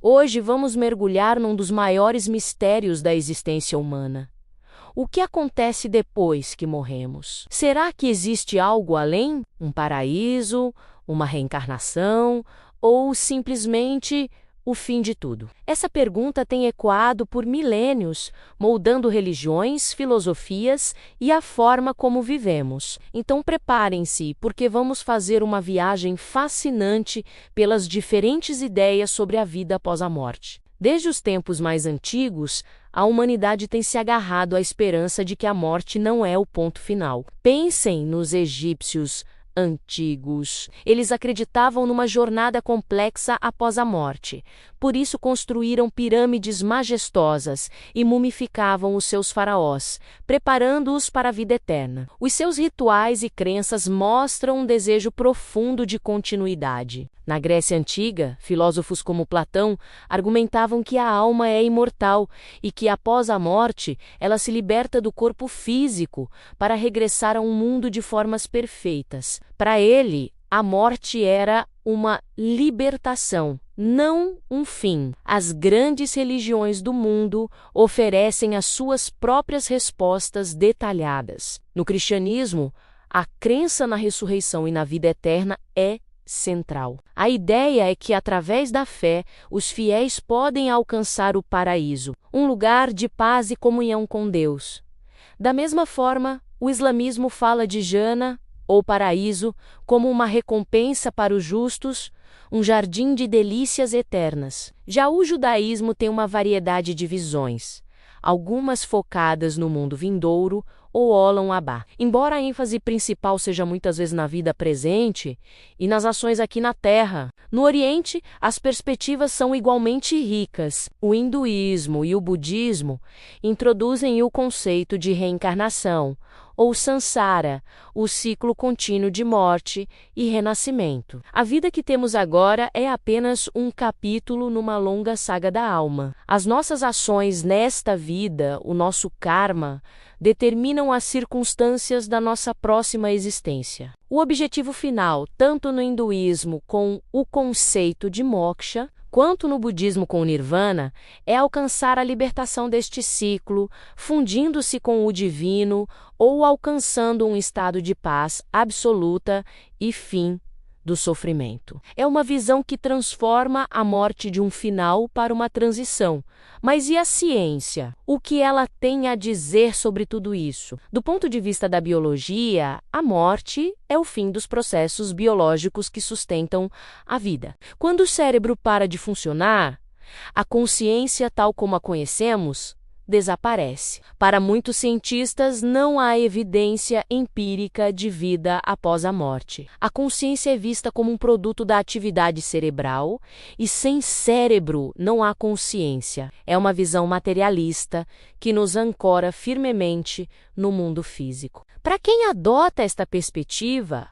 Hoje vamos mergulhar num dos maiores mistérios da existência humana. O que acontece depois que morremos? Será que existe algo além? Um paraíso? Uma reencarnação? Ou simplesmente o fim de tudo? Essa pergunta tem ecoado por milênios, moldando religiões, filosofias e a forma como vivemos. Então preparem-se, porque vamos fazer uma viagem fascinante pelas diferentes ideias sobre a vida após a morte. Desde os tempos mais antigos, a humanidade tem se agarrado à esperança de que a morte não é o ponto final. Pensem nos egípcios antigos. Eles acreditavam numa jornada complexa após a morte. Por isso construíram pirâmides majestosas e mumificavam os seus faraós, preparando-os para a vida eterna. Os seus rituais e crenças mostram um desejo profundo de continuidade. Na Grécia Antiga, filósofos como Platão argumentavam que a alma é imortal e que, após a morte, ela se liberta do corpo físico para regressar a um mundo de formas perfeitas. Para ele, a morte era uma libertação, não um fim. As grandes religiões do mundo oferecem as suas próprias respostas detalhadas. No cristianismo, a crença na ressurreição e na vida eterna é central. A ideia é que, através da fé, os fiéis podem alcançar o paraíso, um lugar de paz e comunhão com Deus. Da mesma forma, o islamismo fala de Jannah, ou paraíso, como uma recompensa para os justos, um jardim de delícias eternas. Já o judaísmo tem uma variedade de visões, algumas focadas no mundo vindouro, ou Olam Abá. Embora a ênfase principal seja muitas vezes na vida presente e nas ações aqui na Terra, no Oriente as perspectivas são igualmente ricas. O hinduísmo e o budismo introduzem o conceito de reencarnação, ou samsara, o ciclo contínuo de morte e renascimento. A vida que temos agora é apenas um capítulo numa longa saga da alma. As nossas ações nesta vida, o nosso karma, determinam as circunstâncias da nossa próxima existência. O objetivo final, tanto no hinduísmo com o conceito de moksha, quanto no budismo com o nirvana, é alcançar a libertação deste ciclo, fundindo-se com o divino ou alcançando um estado de paz absoluta e fim do sofrimento. É uma visão que transforma a morte de um final para uma transição. Mas e a ciência? O que ela tem a dizer sobre tudo isso? Do ponto de vista da biologia, a morte é o fim dos processos biológicos que sustentam a vida. Quando o cérebro para de funcionar, a consciência tal como a conhecemos desaparece. Para muitos cientistas, não há evidência empírica de vida após a morte. A consciência é vista como um produto da atividade cerebral e sem cérebro não há consciência. É uma visão materialista que nos ancora firmemente no mundo físico. Para quem adota esta perspectiva,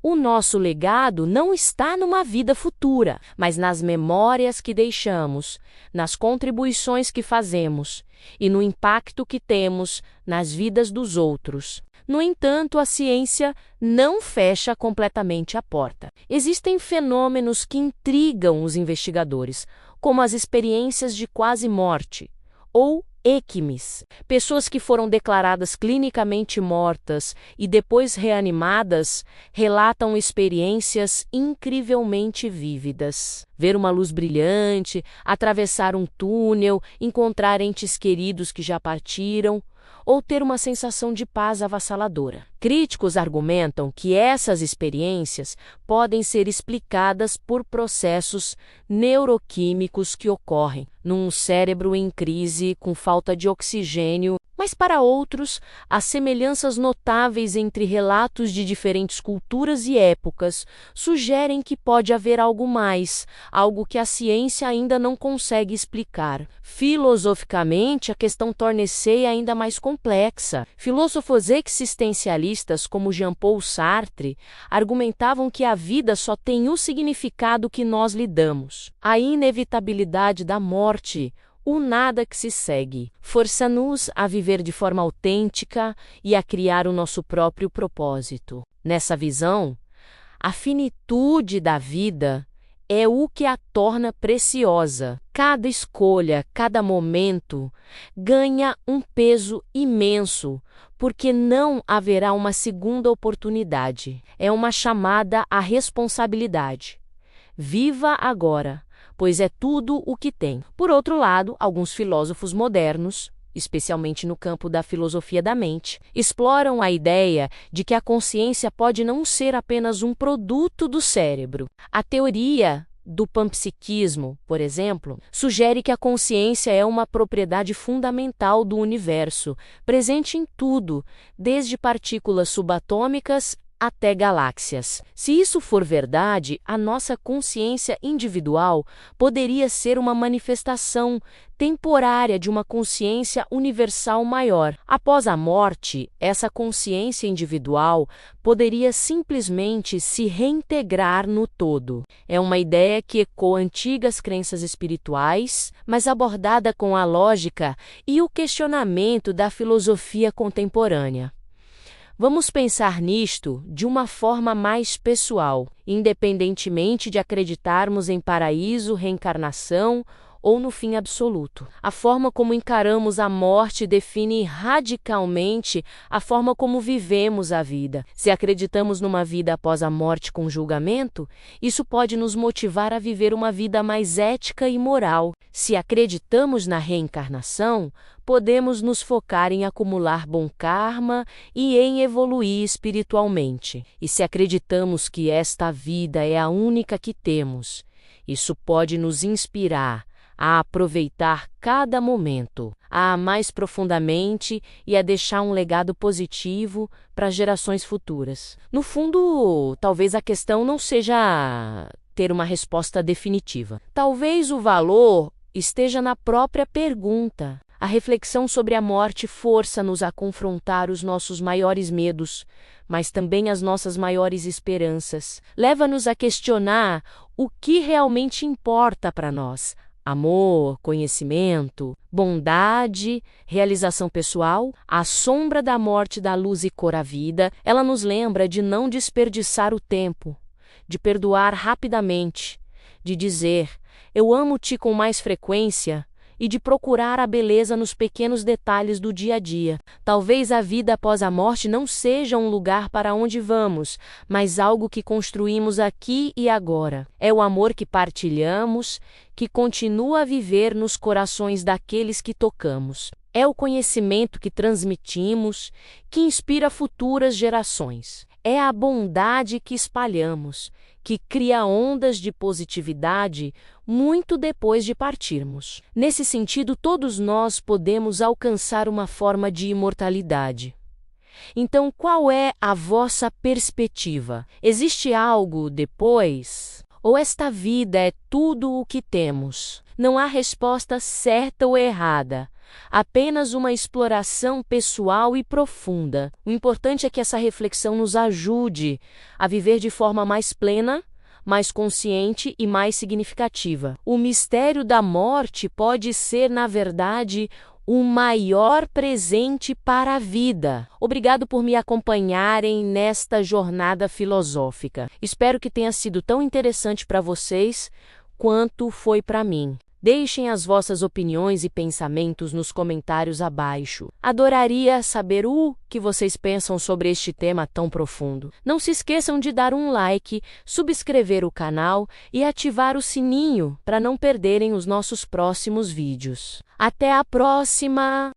o nosso legado não está numa vida futura, mas nas memórias que deixamos, nas contribuições que fazemos e no impacto que temos nas vidas dos outros. No entanto, a ciência não fecha completamente a porta. Existem fenômenos que intrigam os investigadores, como as experiências de quase morte, ou ECMs, pessoas que foram declaradas clinicamente mortas e depois reanimadas, relatam experiências incrivelmente vívidas. Ver uma luz brilhante, atravessar um túnel, encontrar entes queridos que já partiram, ou ter uma sensação de paz avassaladora. Críticos argumentam que essas experiências podem ser explicadas por processos neuroquímicos que ocorrem num cérebro em crise com falta de oxigênio, mas para outros, as semelhanças notáveis entre relatos de diferentes culturas e épocas sugerem que pode haver algo mais, algo que a ciência ainda não consegue explicar. Filosoficamente, a questão torna-se ainda mais complexa. Filósofos existencialistas como Jean-Paul Sartre argumentavam que a vida só tem o significado que nós lhe damos. A inevitabilidade da morte, o nada que se segue, força-nos a viver de forma autêntica e a criar o nosso próprio propósito. Nessa visão, a finitude da vida é o que a torna preciosa. Cada escolha, cada momento, ganha um peso imenso, porque não haverá uma segunda oportunidade. É uma chamada à responsabilidade. Viva agora, pois é tudo o que tem. Por outro lado, alguns filósofos modernos, especialmente no campo da filosofia da mente, exploram a ideia de que a consciência pode não ser apenas um produto do cérebro. A teoria do panpsiquismo, por exemplo, sugere que a consciência é uma propriedade fundamental do universo, presente em tudo, desde partículas subatômicas até galáxias. Se isso for verdade, a nossa consciência individual poderia ser uma manifestação temporária de uma consciência universal maior. Após a morte, essa consciência individual poderia simplesmente se reintegrar no todo. É uma ideia que ecoa antigas crenças espirituais, mas abordada com a lógica e o questionamento da filosofia contemporânea. Vamos pensar nisto de uma forma mais pessoal, independentemente de acreditarmos em paraíso, reencarnação ou no fim absoluto. A forma como encaramos a morte define radicalmente a forma como vivemos a vida. Se acreditamos numa vida após a morte com julgamento, isso pode nos motivar a viver uma vida mais ética e moral. Se acreditamos na reencarnação, podemos nos focar em acumular bom karma e em evoluir espiritualmente. E se acreditamos que esta vida é a única que temos, isso pode nos inspirar a aproveitar cada momento, a amar mais profundamente e a deixar um legado positivo para gerações futuras. No fundo, talvez a questão não seja ter uma resposta definitiva. Talvez o valor esteja na própria pergunta. A reflexão sobre a morte força-nos a confrontar os nossos maiores medos, mas também as nossas maiores esperanças. Leva-nos a questionar o que realmente importa para nós. Amor, conhecimento, bondade, realização pessoal, à sombra da morte dá luz e cor à vida. Ela nos lembra de não desperdiçar o tempo, de perdoar rapidamente, de dizer, eu amo-te com mais frequência, e de procurar a beleza nos pequenos detalhes do dia a dia. Talvez a vida após a morte não seja um lugar para onde vamos, mas algo que construímos aqui e agora. É o amor que partilhamos, que continua a viver nos corações daqueles que tocamos. É o conhecimento que transmitimos, que inspira futuras gerações. É a bondade que espalhamos, que cria ondas de positividade muito depois de partirmos. Nesse sentido, todos nós podemos alcançar uma forma de imortalidade. Então, qual é a vossa perspectiva? Existe algo depois? Ou esta vida é tudo o que temos? Não há resposta certa ou errada. Apenas uma exploração pessoal e profunda. O importante é que essa reflexão nos ajude a viver de forma mais plena, mais consciente e mais significativa. O mistério da morte pode ser, na verdade, o maior presente para a vida. Obrigado por me acompanharem nesta jornada filosófica. Espero que tenha sido tão interessante para vocês quanto foi para mim. Deixem as vossas opiniões e pensamentos nos comentários abaixo. Adoraria saber o que vocês pensam sobre este tema tão profundo. Não se esqueçam de dar um like, subscrever o canal e ativar o sininho para não perderem os nossos próximos vídeos. Até a próxima!